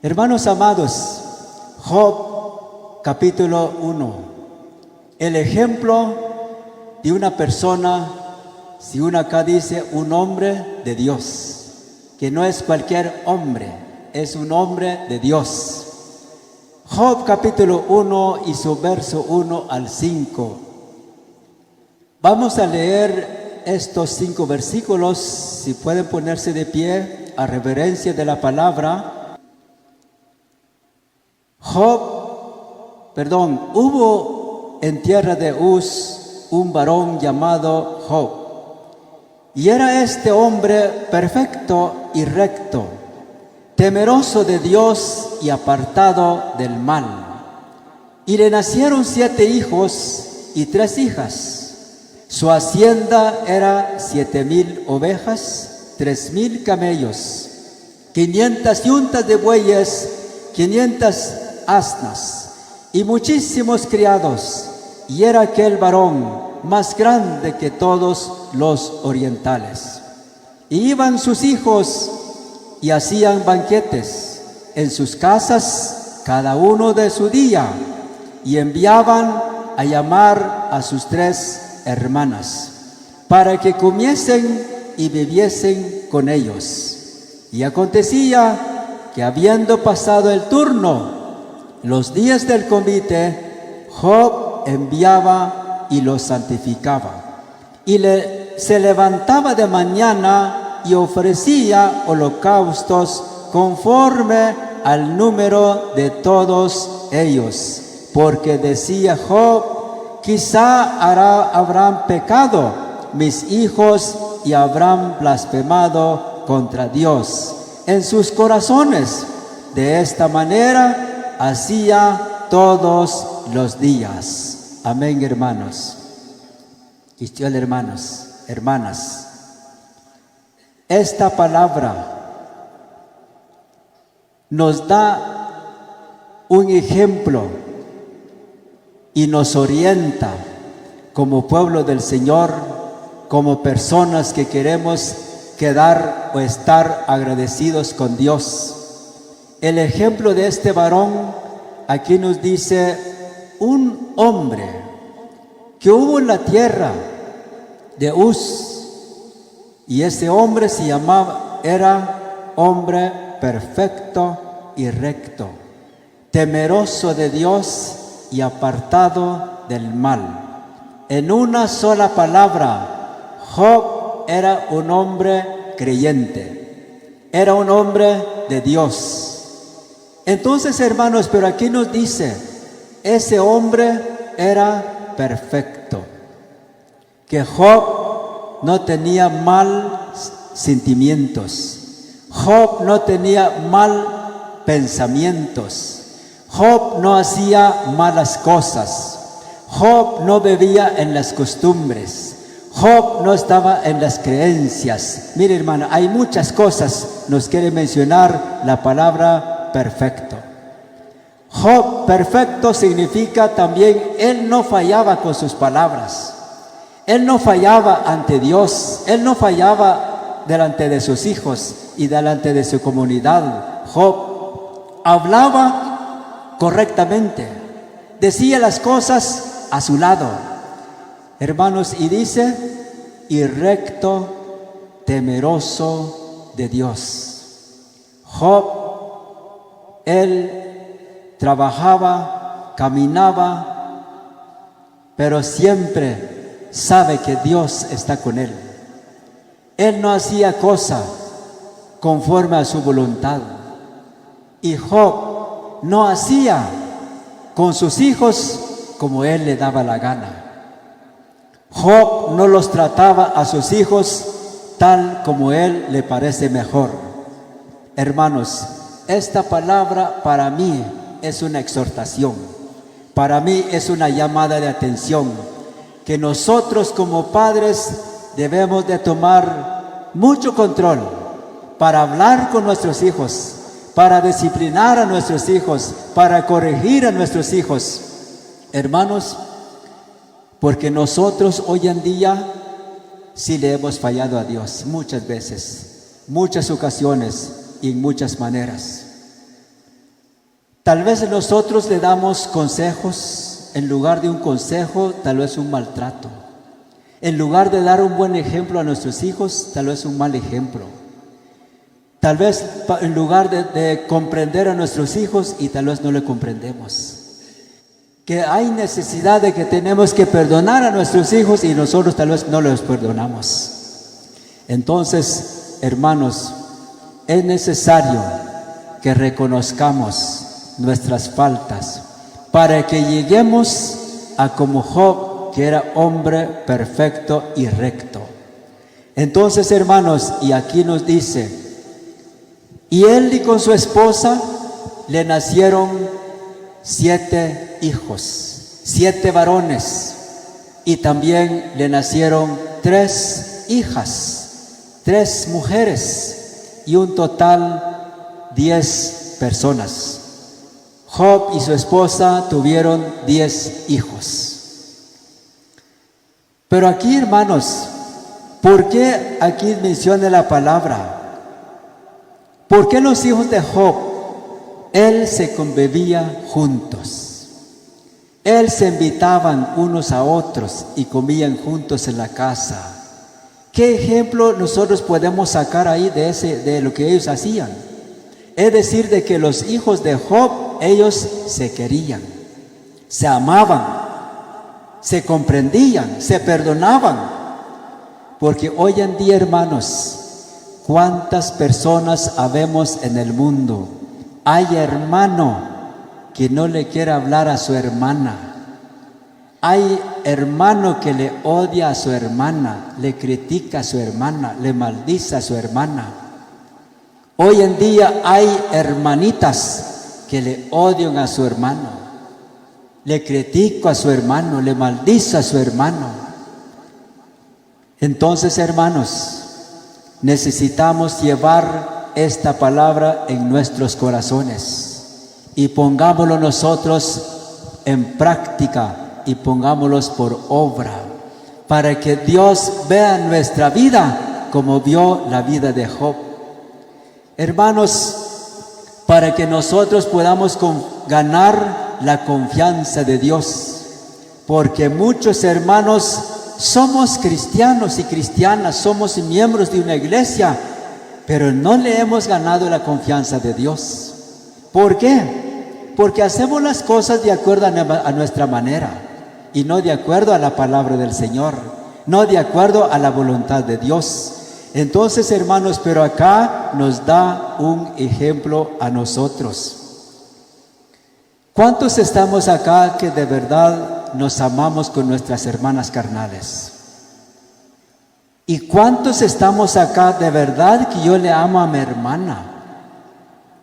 Hermanos amados, Job capítulo 1, el ejemplo de una persona, si uno acá dice un hombre de Dios, que no es cualquier hombre, es un hombre de Dios. Job capítulo 1 y su verso 1 al 5. Vamos a leer estos 5 versículos, si pueden ponerse de pie a reverencia de la palabra. Hubo en tierra de Uz un varón llamado Job, y era este hombre perfecto y recto, temeroso de Dios y apartado del mal. Y le nacieron 7 hijos y 3 hijas. Su hacienda era 7,000 ovejas, 3,000 camellos, 500 yuntas de bueyes, 500 asnas y muchísimos criados, y era aquel varón más grande que todos los orientales. Y iban sus hijos y hacían banquetes en sus casas, cada uno de su día, y enviaban a llamar a sus 3 hermanas para que comiesen y bebiesen con ellos. Y acontecía que, habiendo pasado el turno, los días del convite, Job enviaba y los santificaba, y se levantaba de mañana y ofrecía holocaustos conforme al número de todos ellos, porque decía Job: quizá habrán pecado mis hijos y habrán blasfemado contra Dios en sus corazones. De esta manera hacía todos los días. Amén, hermanos. Cristian, hermanas, esta palabra nos da un ejemplo y nos orienta como pueblo del Señor, como personas que queremos quedar o estar agradecidos con Dios. El ejemplo de este varón aquí nos dice: un hombre que hubo en la tierra de Uz, y ese hombre era hombre perfecto y recto, temeroso de Dios y apartado del mal. En una sola palabra, Job era un hombre creyente, era un hombre de Dios. Entonces, hermanos, pero aquí nos dice, ese hombre era perfecto, que Job no tenía mal sentimientos, Job no tenía mal pensamientos, Job no hacía malas cosas, Job no bebía en las costumbres, Job no estaba en las creencias. Mire, hermano, hay muchas cosas, nos quiere mencionar la palabra perfecto. Job perfecto significa también, él no fallaba con sus palabras, él no fallaba ante Dios, él no fallaba delante de sus hijos y delante de su comunidad. Job hablaba correctamente, decía las cosas a su lado, hermanos, y dice: y recto, temeroso de Dios. Job, él trabajaba, caminaba, pero siempre sabe que Dios está con él. Él no hacía cosa conforme a su voluntad. Y Job no hacía con sus hijos como él le daba la gana. Job no los trataba a sus hijos tal como él le parece mejor. Hermanos, esta palabra para mí es una exhortación, para mí es una llamada de atención, que nosotros como padres debemos de tomar mucho control para hablar con nuestros hijos, para disciplinar a nuestros hijos, para corregir a nuestros hijos. Hermanos, porque nosotros hoy en día sí le hemos fallado a Dios muchas veces, muchas ocasiones y en muchas maneras. Tal vez nosotros le damos consejos, en lugar de un consejo, tal vez un maltrato. En lugar de dar un buen ejemplo a nuestros hijos, tal vez un mal ejemplo. Tal vez en lugar de comprender a nuestros hijos, y tal vez no le comprendemos. Que hay necesidad de que tenemos que perdonar a nuestros hijos y nosotros tal vez no los perdonamos. Entonces, hermanos, es necesario que reconozcamos nuestras faltas para que lleguemos a como Job, que era hombre perfecto y recto. Entonces, hermanos, y aquí nos dice, y él y con su esposa le nacieron 7 hijos, 7 varones, y también le nacieron 3 hijas, 3 mujeres, y un total 10 personas. Job y su esposa tuvieron 10 hijos. Pero aquí, hermanos, ¿por qué aquí menciona la palabra? ¿Por qué los hijos de Job? Él se convivía juntos. Él se invitaban unos a otros y comían juntos en la casa. ¿Qué ejemplo nosotros podemos sacar ahí de lo que ellos hacían? Es decir, de que los hijos de Job, ellos se querían, se amaban, se comprendían, se perdonaban. Porque hoy en día, hermanos, ¿cuántas personas habemos en el mundo? Hay hermano que no le quiere hablar a su hermana. Hay hermano que le odia a su hermana, le critica a su hermana, le maldice a su hermana. Hoy en día hay hermanitas que le odian a su hermano, le critico a su hermano, le maldice a su hermano. Entonces, hermanos, necesitamos llevar esta palabra en nuestros corazones y pongámoslo nosotros en práctica y pongámoslos por obra para que Dios vea nuestra vida como vio la vida de Job. Hermanos, para que nosotros podamos ganar la confianza de Dios, porque muchos hermanos somos cristianos y cristianas, somos miembros de una iglesia, pero no le hemos ganado la confianza de Dios. ¿Por qué? Porque hacemos las cosas de acuerdo a nuestra manera y no de acuerdo a la palabra del Señor, no de acuerdo a la voluntad de Dios. Entonces, hermanos, pero acá nos da un ejemplo a nosotros. ¿Cuántos estamos acá que de verdad nos amamos con nuestras hermanas carnales? ¿Y cuántos estamos acá de verdad que yo le amo a mi hermana?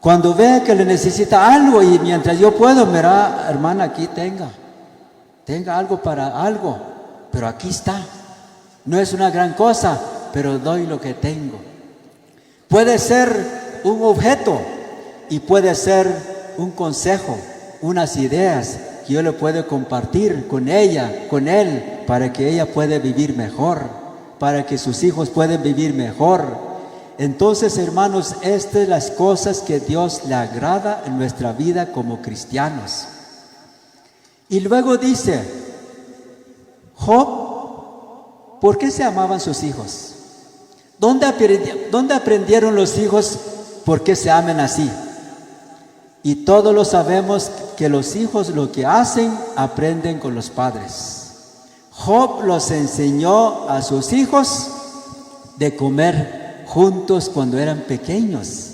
Cuando vea que le necesita algo y mientras yo puedo, mira, hermana, aquí tenga algo para algo, pero aquí está. No es una gran cosa, pero doy lo que tengo. Puede ser un objeto y puede ser un consejo, unas ideas que yo le puedo compartir con ella, con él, para que ella pueda vivir mejor, para que sus hijos puedan vivir mejor. Entonces, hermanos, estas son las cosas que Dios le agrada en nuestra vida como cristianos. Y luego dice, Job, ¿por qué se amaban sus hijos? ¿Dónde aprendieron los hijos por qué se aman así? Y todos lo sabemos que los hijos lo que hacen, aprenden con los padres. Job los enseñó a sus hijos de comer juntos cuando eran pequeños.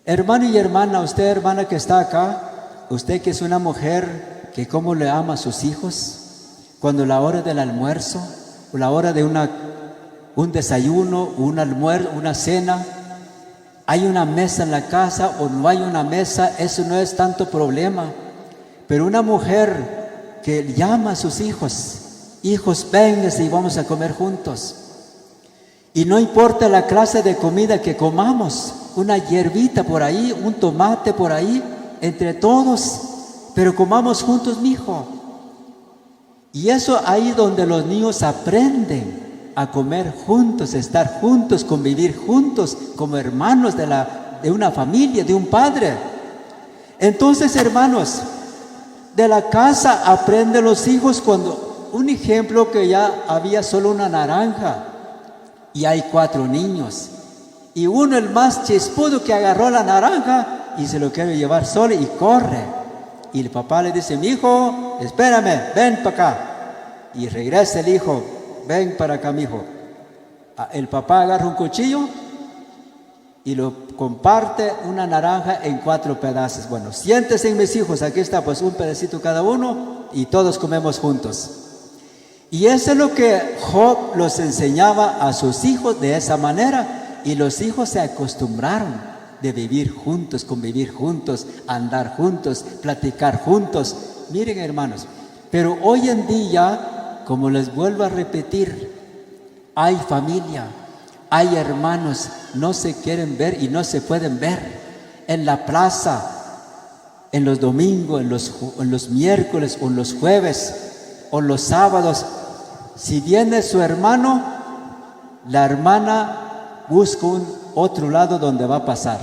Hermano y hermana, usted hermana que está acá, usted que es una mujer que cómo le ama a sus hijos, cuando la hora del almuerzo, o la hora de un desayuno, un almuerzo, una cena, hay una mesa en la casa o no hay una mesa, eso no es tanto problema. Pero una mujer que llama a sus hijos, vénganse y vamos a comer juntos. Y no importa la clase de comida que comamos, una hierbita por ahí, un tomate por ahí, entre todos, pero comamos juntos, mijo. Y eso ahí donde los niños aprenden a comer juntos, estar juntos, convivir juntos como hermanos de una familia, de un padre. Entonces, hermanos, de la casa aprenden los hijos cuando, un ejemplo que ya había solo una naranja y hay 4 niños. Y uno, el más chispudo, que agarró la naranja y se lo quiere llevar solo y corre. Y el papá le dice: mi hijo, espérame, ven para acá. Y regresa el hijo: ven para acá, mi hijo. El papá agarra un cuchillo y lo comparte una naranja en 4 pedazos. Bueno, siéntense, mis hijos, aquí está pues un pedacito cada uno y todos comemos juntos. Y eso es lo que Job los enseñaba a sus hijos de esa manera, y los hijos se acostumbraron de vivir juntos, convivir juntos, andar juntos, platicar juntos. Miren, hermanos, pero hoy en día, como les vuelvo a repetir, hay familia, hay hermanos, no se quieren ver y no se pueden ver en la plaza, en los domingos, en los miércoles o en los jueves o los sábados. Si viene su hermano, la hermana busca un otro lado donde va a pasar.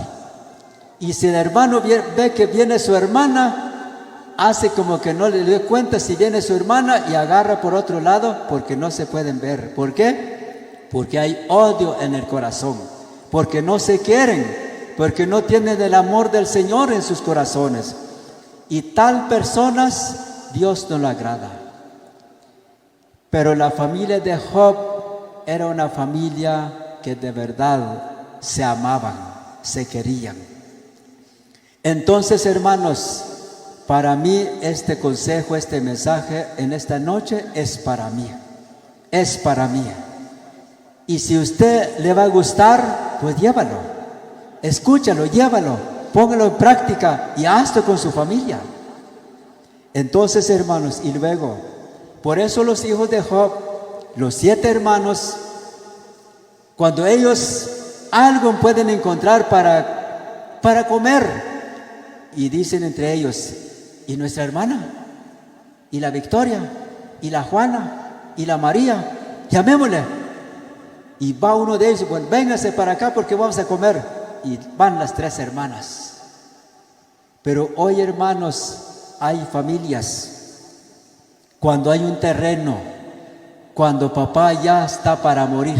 Y si el hermano ve que viene su hermana, hace como que no le dé cuenta si viene su hermana y agarra por otro lado, porque no se pueden ver. ¿Por qué? Porque hay odio en el corazón, porque no se quieren, porque no tienen el amor del Señor en sus corazones. Y tal personas Dios no le agrada. Pero la familia de Job era una familia que de verdad se amaban, se querían. Entonces, hermanos, para mí este consejo, este mensaje en esta noche es para mí, es para mí. Y si usted le va a gustar, pues llévalo, escúchalo, llévalo, póngalo en práctica y hazlo con su familia. Entonces, hermanos, y luego, por eso los hijos de Job, los 7 hermanos, cuando ellos algo pueden encontrar para comer, y dicen entre ellos: ¿y nuestra hermana? ¿Y la Victoria? ¿Y la Juana? ¿Y la María? Llamémosle. Y va uno de ellos: bueno, véngase para acá porque vamos a comer. Y van las 3 hermanas. Pero hoy, hermanos, hay familias, cuando hay un terreno, cuando papá ya está para morir,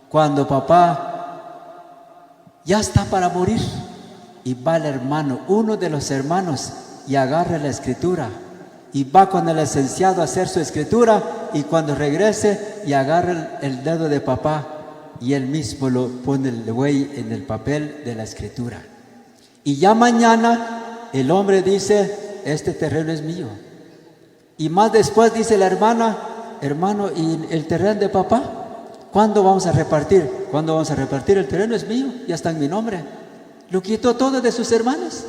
cuando papá ya está para morir, y va el hermano, uno de los hermanos, y agarra la escritura y va con el licenciado a hacer su escritura, y cuando regrese y agarra el dedo de papá y él mismo lo pone el güey en el papel de la escritura. Y ya mañana el hombre dice: este terreno es mío. Y más después dice la hermana: hermano, ¿y el terreno de papá? ¿Cuándo vamos a repartir? ¿Cuándo vamos a repartir? El terreno es mío, ya está en mi nombre. Lo quitó todo de sus hermanas.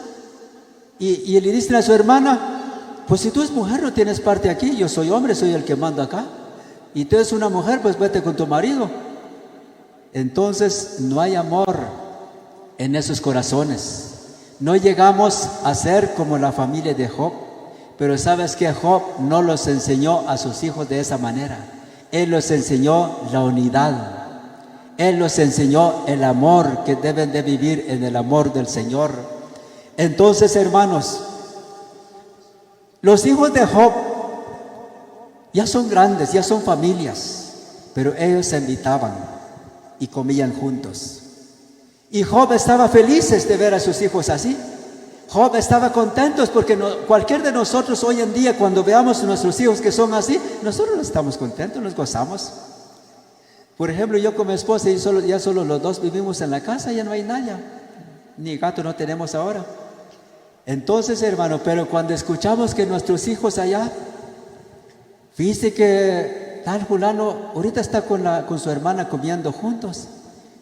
Y le dicen a su hermana: pues si tú eres mujer no tienes parte aquí, yo soy hombre, soy el que manda acá. Y tú eres una mujer, pues vete con tu marido. Entonces no hay amor en esos corazones. No llegamos a ser como la familia de Job. Pero ¿sabes qué? Job no los enseñó a sus hijos de esa manera. Él los enseñó la unidad. Él los enseñó el amor, que deben de vivir en el amor del Señor. Entonces, hermanos, los hijos de Job ya son grandes, ya son familias, pero ellos se invitaban y comían juntos. Y Job estaba feliz de ver a sus hijos así. Job estaba contento porque cualquier de nosotros hoy en día, cuando veamos a nuestros hijos que son así, nosotros estamos contentos, nos gozamos. Por ejemplo, yo con mi esposa y ya solo los dos vivimos en la casa, ya no hay nadie, ni gato no tenemos ahora. Entonces, hermano, pero cuando escuchamos que nuestros hijos allá, fíjese que tal fulano ahorita está con su hermana comiendo juntos.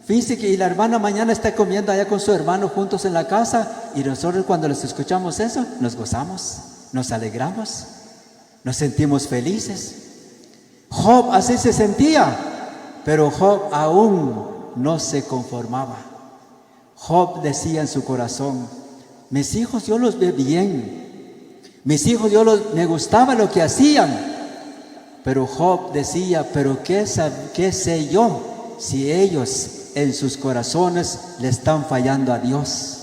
Fíjese que y la hermana mañana está comiendo allá con su hermano juntos en la casa, y nosotros cuando les escuchamos eso, nos gozamos, nos alegramos, nos sentimos felices. Job así se sentía, pero Job aún no se conformaba. Job decía en su corazón: mis hijos yo los veo bien, mis hijos me gustaba lo que hacían. Pero Job decía: pero ¿qué sé yo si ellos en sus corazones le están fallando a Dios?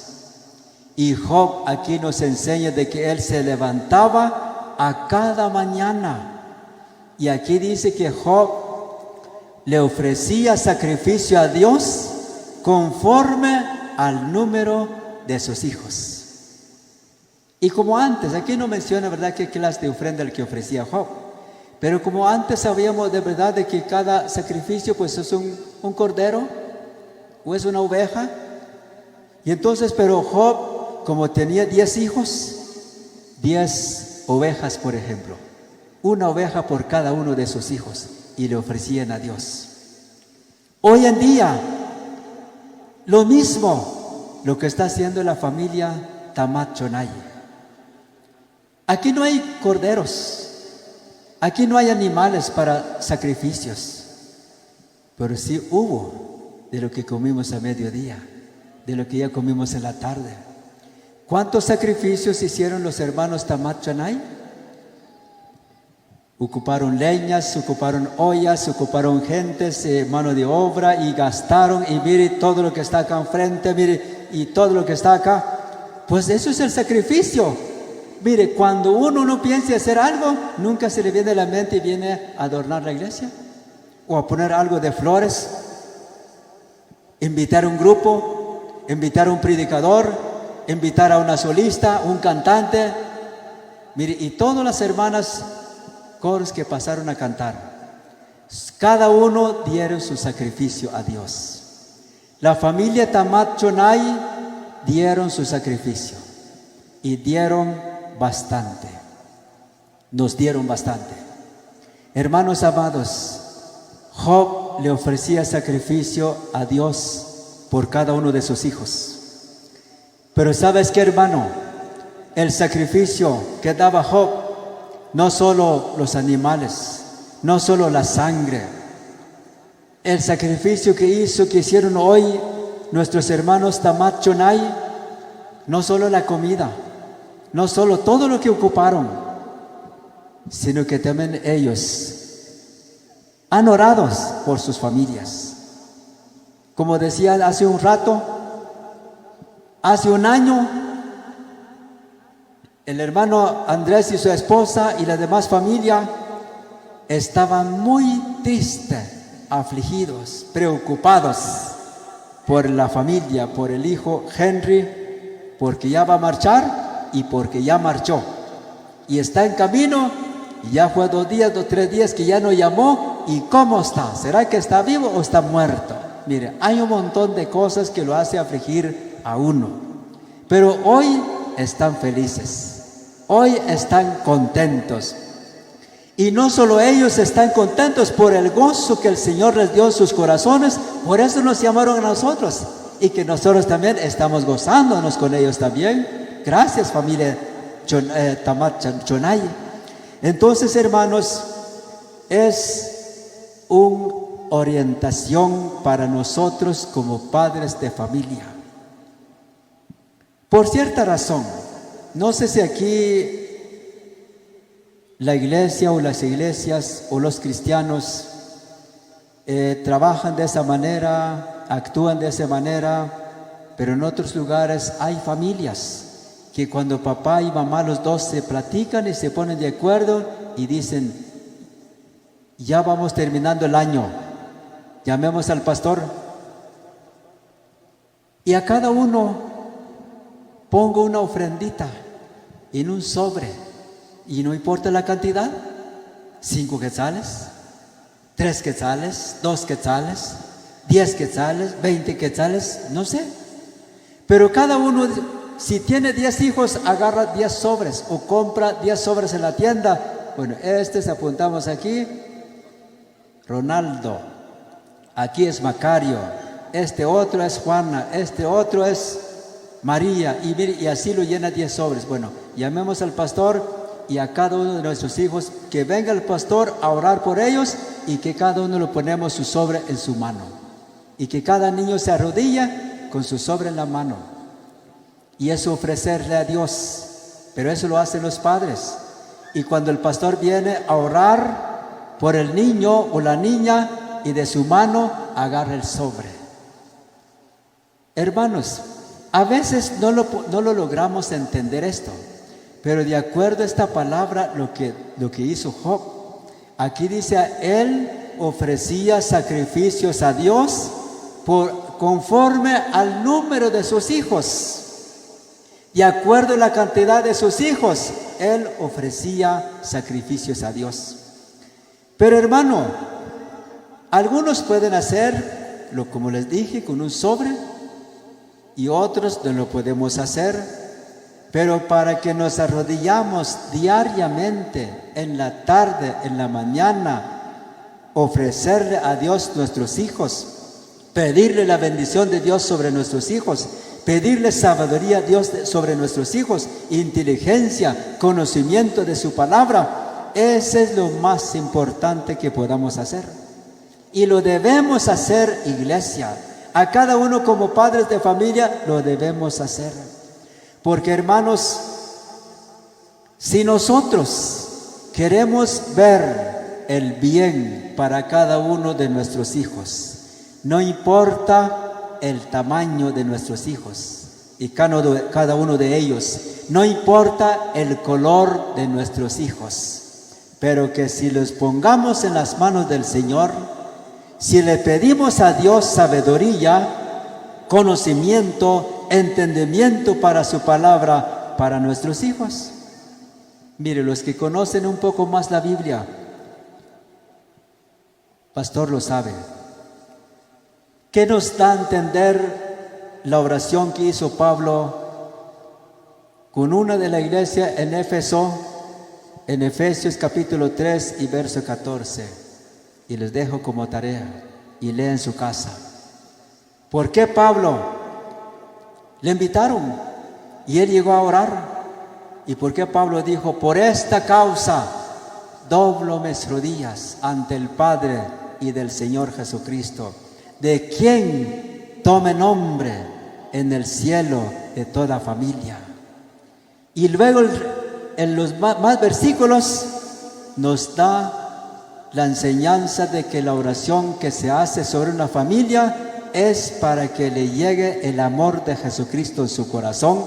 Y Job aquí nos enseña de que él se levantaba a cada mañana. Y aquí dice que Job le ofrecía sacrificio a Dios conforme al número de sus hijos. Y como antes, aquí no menciona, ¿verdad?, qué clase de ofrenda el que ofrecía Job. Pero como antes sabíamos de verdad de que cada sacrificio pues es un cordero o es una oveja. Y entonces, pero Job, como tenía 10 hijos, 10 ovejas, por ejemplo, una oveja por cada uno de sus hijos, y le ofrecían a Dios. Hoy en día, lo mismo, lo que está haciendo la familia Tamat Chonay. Aquí no hay corderos, aquí no hay animales para sacrificios, pero sí hubo de lo que comimos a mediodía, de lo que ya comimos en la tarde. ¿Cuántos sacrificios hicieron los hermanos Tamat Chonay? Ocuparon leñas, ocuparon ollas, ocuparon gentes, mano de obra, y gastaron, y mire todo lo que está acá enfrente, mire, y todo lo que está acá. Pues eso es el sacrificio. Mire, cuando uno no piensa hacer algo, nunca se le viene a la mente y viene a adornar la iglesia, o a poner algo de flores, invitar a un grupo, invitar a un predicador, invitar a una solista, un cantante. Mire, y todas las hermanas coros que pasaron a cantar, cada uno dieron su sacrificio a Dios. La familia Tamat Chonay dieron su sacrificio y dieron bastante, nos dieron bastante. Hermanos amados, Job le ofrecía sacrificio a Dios por cada uno de sus hijos. Pero ¿sabes qué, hermano? El sacrificio que daba Job, no solo los animales, no solo la sangre, el sacrificio que hicieron hoy nuestros hermanos Tamat Chonay, no solo la comida, no solo todo lo que ocuparon, sino que también ellos han orado por sus familias. Como decía hace un rato, hace un año, el hermano Andrés y su esposa y la demás familia estaban muy tristes, afligidos, preocupados por la familia, por el hijo Henry, porque ya va a marchar y porque ya marchó y está en camino, y ya fue 2 días, 3 días que ya no llamó. ¿Y cómo está? ¿Será que está vivo o está muerto? Mire, hay un montón de cosas que lo hace afligir a uno, pero hoy están felices, hoy están contentos. Y no solo ellos están contentos por el gozo que el Señor les dio en sus corazones, por eso nos llamaron a nosotros, y que nosotros también estamos gozándonos con ellos también. Gracias, familia Tamat Chonay. Entonces, hermanos, es una orientación para nosotros como padres de familia. Por cierta razón, no sé si aquí la iglesia o las iglesias o los cristianos trabajan de esa manera, actúan de esa manera, pero en otros lugares hay familias que cuando papá y mamá los dos se platican y se ponen de acuerdo y dicen: ya vamos terminando el año, llamemos al pastor y a cada uno pongo una ofrendita en un sobre, y no importa la cantidad, 5 quetzales, 3 quetzales, 2 quetzales, 10 quetzales, 20 quetzales, no sé, pero cada uno, si tiene 10 hijos, agarra 10 sobres o compra 10 sobres en la tienda. Bueno, apuntamos aquí, Ronaldo, aquí es Macario, este otro es Juana, este otro es María, y mire, y así lo llena 10 sobres. Bueno, llamemos al pastor y a cada uno de nuestros hijos, que venga el pastor a orar por ellos, y que cada uno lo ponemos su sobre en su mano, y que cada niño se arrodilla con su sobre en la mano. Y eso ofrecerle a Dios, pero eso lo hacen los padres. Y cuando el pastor viene a orar por el niño o la niña, y de su mano agarra el sobre. Hermanos, A veces no lo logramos entender esto, pero de acuerdo a esta palabra, lo que hizo Job, aquí dice, él ofrecía sacrificios a Dios conforme al número de sus hijos. De acuerdo a la cantidad de sus hijos, él ofrecía sacrificios a Dios. Pero hermano, algunos pueden hacerlo, como les dije, con un sobre, y otros no lo podemos hacer. Pero para que nos arrodillamos diariamente, en la tarde, en la mañana, ofrecerle a Dios nuestros hijos, pedirle la bendición de Dios sobre nuestros hijos, pedirle sabiduría a Dios sobre nuestros hijos, inteligencia, conocimiento de su palabra, ese es lo más importante que podamos hacer. Y lo debemos hacer, iglesia. A cada uno como padres de familia lo debemos hacer. Porque hermanos, si nosotros queremos ver el bien para cada uno de nuestros hijos, no importa el tamaño de nuestros hijos y cada uno de ellos, no importa el color de nuestros hijos, pero que si los pongamos en las manos del Señor, si le pedimos a Dios sabiduría, conocimiento, entendimiento para su palabra, para nuestros hijos. Mire, los que conocen un poco más la Biblia, pastor lo sabe. ¿Qué nos da a entender la oración que hizo Pablo con una de la iglesia en Éfeso, en Efesios capítulo 3 y verso 14? Y les dejo como tarea y lee en su casa. ¿Por qué Pablo? Le invitaron y él llegó a orar. ¿Y por qué Pablo dijo? Por esta causa doblo mis rodillas ante el Padre y del Señor Jesucristo, de quien tome nombre en el cielo de toda familia. Y luego en los más versículos nos da la enseñanza de que la oración que se hace sobre una familia es para que le llegue el amor de Jesucristo en su corazón,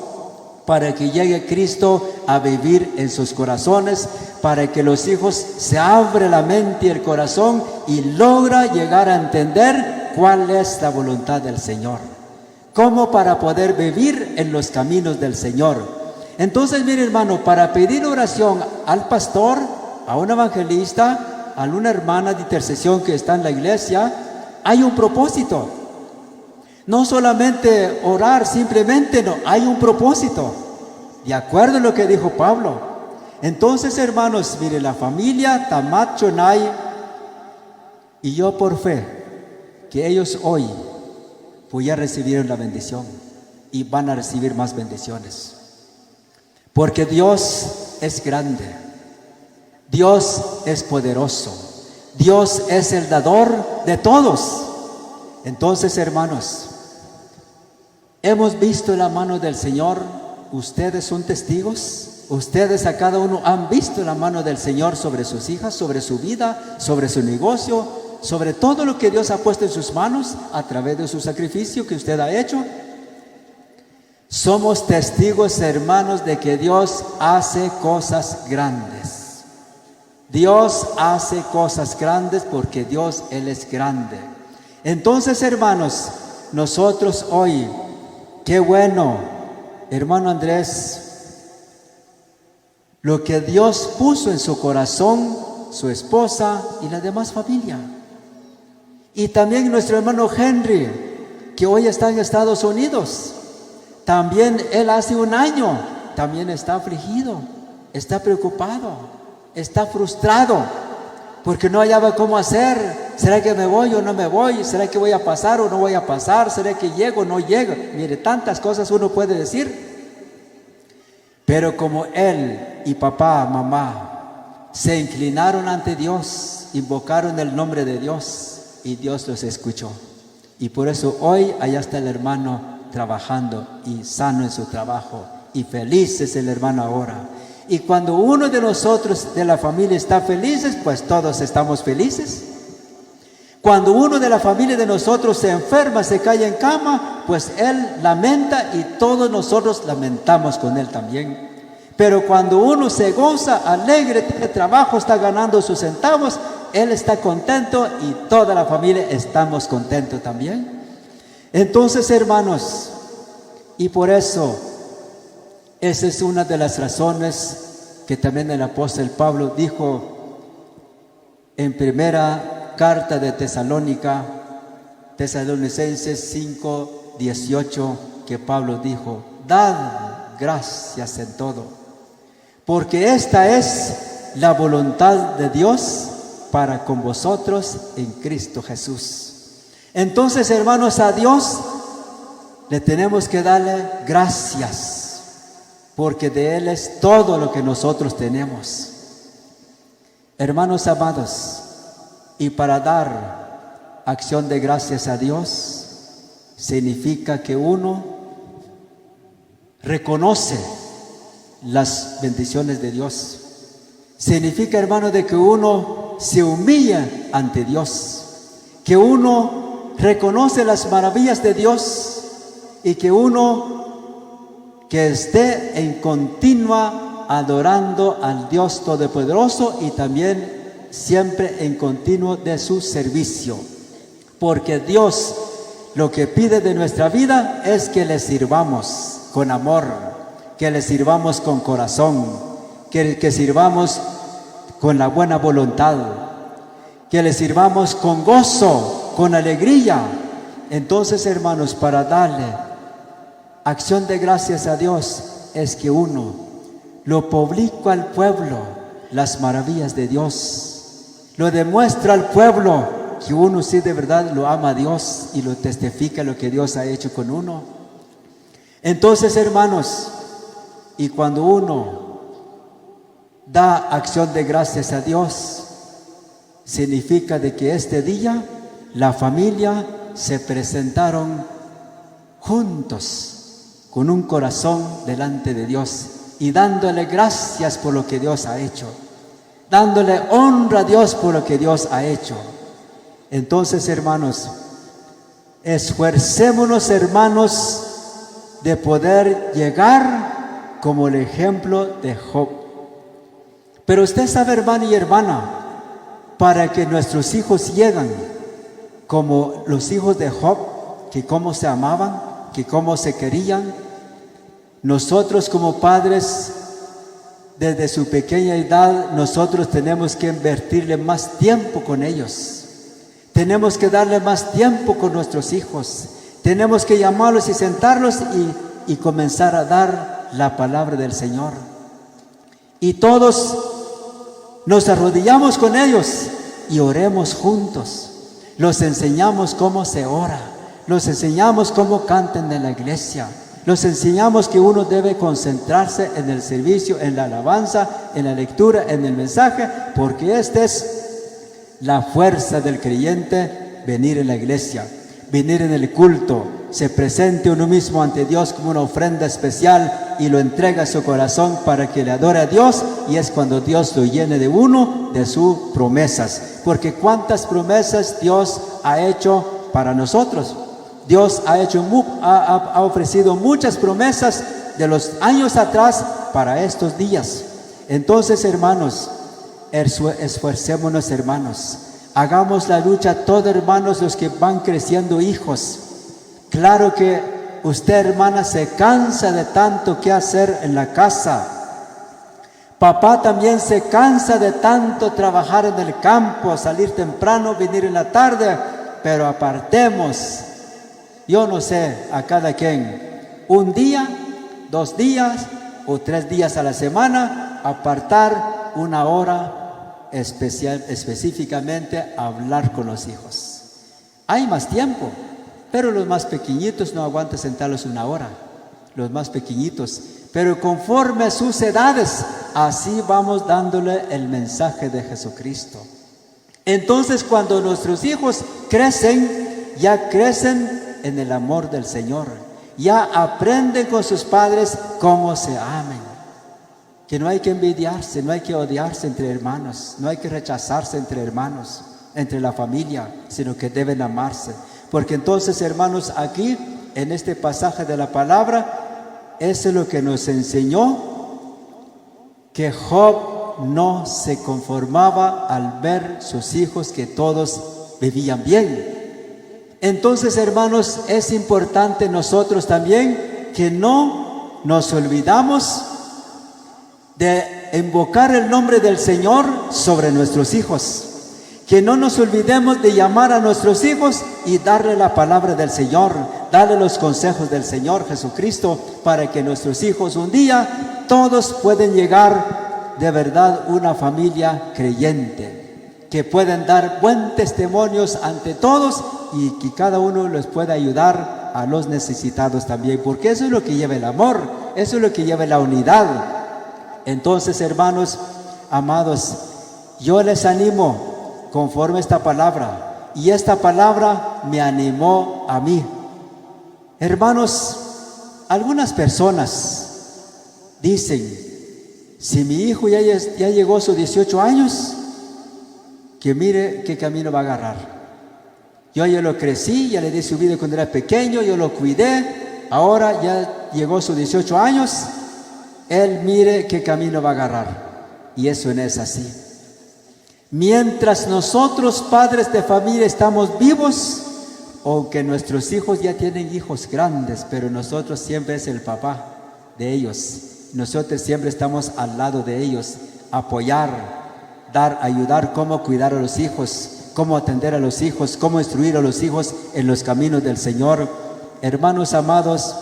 para que llegue Cristo a vivir en sus corazones, para que los hijos se abran la mente y el corazón y logra llegar a entender cuál es la voluntad del Señor, cómo para poder vivir en los caminos del Señor. Entonces, mire hermano, para pedir oración al pastor, a un evangelista, a una hermana de intercesión que está en la iglesia, hay un propósito. No solamente orar, simplemente no, hay un propósito, de acuerdo a lo que dijo Pablo. Entonces, hermanos, mire, la familia Tamat Chonai y yo por fe, que ellos hoy pues ya recibieron la bendición y van a recibir más bendiciones. Porque Dios es grande, Dios es poderoso, Dios es el dador de todos. Entonces, hermanos, hemos visto la mano del Señor. Ustedes son testigos. Ustedes a cada uno han visto la mano del Señor sobre sus hijas, sobre su vida, sobre su negocio, sobre todo lo que Dios ha puesto en sus manos a través de su sacrificio que usted ha hecho. Somos testigos, hermanos, de que Dios hace cosas grandes. Dios hace cosas grandes porque Dios, Él es grande. Entonces, hermanos, nosotros hoy, qué bueno, hermano Andrés, lo que Dios puso en su corazón, su esposa y la demás familia. Y también nuestro hermano Henry, que hoy está en Estados Unidos. También él hace un año, también está afligido, está preocupado, está frustrado, porque no hallaba cómo hacer. ¿Será que me voy o no me voy? ¿Será que voy a pasar o no voy a pasar? ¿Será que llego o no llego? Mire, tantas cosas uno puede decir. Pero como él y papá, mamá, se inclinaron ante Dios, invocaron el nombre de Dios y Dios los escuchó. Y por eso hoy allá está el hermano trabajando y sano en su trabajo y feliz es el hermano ahora. Y cuando uno de nosotros de la familia está feliz, pues todos estamos felices. Cuando uno de la familia de nosotros se enferma, se cae en cama, pues él lamenta y todos nosotros lamentamos con él también. Pero cuando uno se goza, alegre, tiene trabajo, está ganando sus centavos, él está contento y toda la familia estamos contentos también. Entonces, hermanos, y por eso, esa es una de las razones que también el apóstol Pablo dijo en primera carta de Tesalonicenses 5:18, que Pablo dijo: dad gracias en todo, porque esta es la voluntad de Dios para con vosotros en Cristo Jesús. Entonces, hermanos, a Dios le tenemos que darle gracias, porque de Él es todo lo que nosotros tenemos. Hermanos amados, y para dar acción de gracias a Dios, significa que uno reconoce las bendiciones de Dios. Significa, hermano, de que uno se humilla ante Dios, que uno reconoce las maravillas de Dios y que uno que esté en continua adorando al Dios Todopoderoso y también siempre en continuo de su servicio. Porque Dios lo que pide de nuestra vida es que le sirvamos con amor, que le sirvamos con corazón, que sirvamos con la buena voluntad, que le sirvamos con gozo, con alegría. Entonces, hermanos, para darle acción de gracias a Dios es que uno lo publica al pueblo las maravillas de Dios, lo demuestra al pueblo que uno sí de verdad lo ama a Dios y lo testifica lo que Dios ha hecho con uno. Entonces, hermanos, y cuando uno da acción de gracias a Dios, significa de que este día la familia se presentaron juntos con un corazón delante de Dios y dándole gracias por lo que Dios ha hecho, dándole honra a Dios por lo que Dios ha hecho. Entonces, hermanos, esforcémonos, hermanos, de poder llegar como el ejemplo de Job. Pero usted sabe, hermano y hermana, para que nuestros hijos lleguen como los hijos de Job, que cómo se amaban, que cómo se querían, nosotros como padres, desde su pequeña edad, nosotros tenemos que invertirle más tiempo con ellos. Tenemos que darle más tiempo con nuestros hijos. Tenemos que llamarlos y sentarlos y comenzar a dar la palabra del Señor. Y todos nos arrodillamos con ellos y oremos juntos. Los enseñamos cómo se ora. Los enseñamos cómo cantan en la iglesia. Los enseñamos que uno debe concentrarse en el servicio, en la alabanza, en la lectura, en el mensaje, porque esta es la fuerza del creyente, venir en la iglesia, venir en el culto, se presente uno mismo ante Dios como una ofrenda especial y lo entrega a su corazón para que le adore a Dios, y es cuando Dios lo llene de uno de sus promesas. Porque cuántas promesas Dios ha hecho para nosotros. Dios ha ofrecido muchas promesas de los años atrás para estos días. Entonces, hermanos, esforcémonos, hermanos. Hagamos la lucha todos, hermanos, los que van creciendo hijos. Claro que usted, hermana, se cansa de tanto que hacer en la casa. Papá también se cansa de tanto trabajar en el campo, salir temprano, venir en la tarde, pero apartemos, yo no sé, a cada quien, un día, 2 días o 3 días a la semana, apartar una hora específicamente a hablar con los hijos. Hay más tiempo, pero los más pequeñitos no aguantan sentarlos 1 hora, los más pequeñitos. Pero conforme a sus edades, así vamos dándole el mensaje de Jesucristo. Entonces, cuando nuestros hijos crecen, ya crecen en el amor del Señor. Ya aprenden con sus padres cómo se amen. Que no hay que envidiarse, no hay que odiarse entre hermanos, no hay que rechazarse entre hermanos. entre la familia, sino que deben amarse. Porque entonces, hermanos, aquí, en este pasaje de la palabra, eso es lo que nos enseñó, que Job no se conformaba al ver sus hijos que todos vivían bien. Entonces, hermanos, es importante nosotros también que no nos olvidamos de invocar el nombre del Señor sobre nuestros hijos. Que no nos olvidemos de llamar a nuestros hijos y darle la palabra del Señor, darle los consejos del Señor Jesucristo, para que nuestros hijos un día todos pueden llegar de verdad una familia creyente, que pueden dar buen testimonios ante todos y que cada uno les pueda ayudar a los necesitados también, porque eso es lo que lleva el amor, eso es lo que lleva la unidad. Entonces, hermanos amados, yo les animo conforme a esta palabra, y esta palabra me animó a mí. Hermanos, algunas personas dicen, si mi hijo ya llegó a sus 18 años, que mire qué camino va a agarrar. Yo ya lo crecí, ya le di su vida cuando era pequeño, yo lo cuidé, ahora ya llegó a sus 18 años, él mire qué camino va a agarrar. Y eso no es así. Mientras nosotros, padres de familia, estamos vivos, aunque nuestros hijos ya tienen hijos grandes, pero nosotros siempre es el papá de ellos. Nosotros siempre estamos al lado de ellos, apoyar, ayudar, cómo cuidar a los hijos, cómo atender a los hijos, cómo instruir a los hijos en los caminos del Señor. Hermanos amados,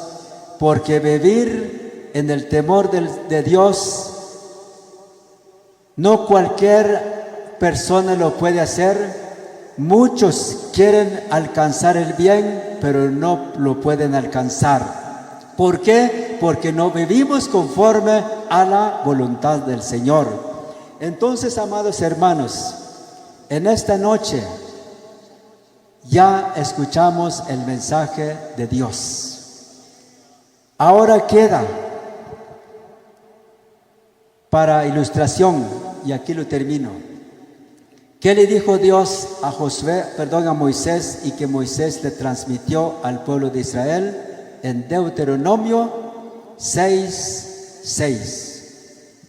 porque vivir en el temor de Dios, no cualquier persona lo puede hacer. Muchos quieren alcanzar el bien, pero no lo pueden alcanzar. ¿Por qué? Porque no vivimos conforme a la voluntad del Señor. Entonces, amados hermanos, en esta noche ya escuchamos el mensaje de Dios. Ahora queda, para ilustración, y aquí lo termino, ¿qué le dijo Dios a Moisés, y que Moisés le transmitió al pueblo de Israel? En Deuteronomio 6:6.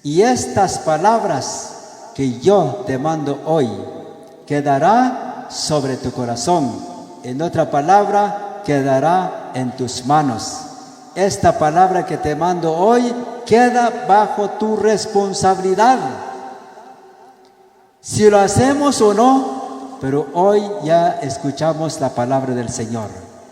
Y estas palabras que yo te mando hoy quedará sobre tu corazón. En otra palabra, quedará en tus manos. Esta palabra que te mando hoy queda bajo tu responsabilidad. Si lo hacemos o no, pero hoy ya escuchamos la palabra del Señor.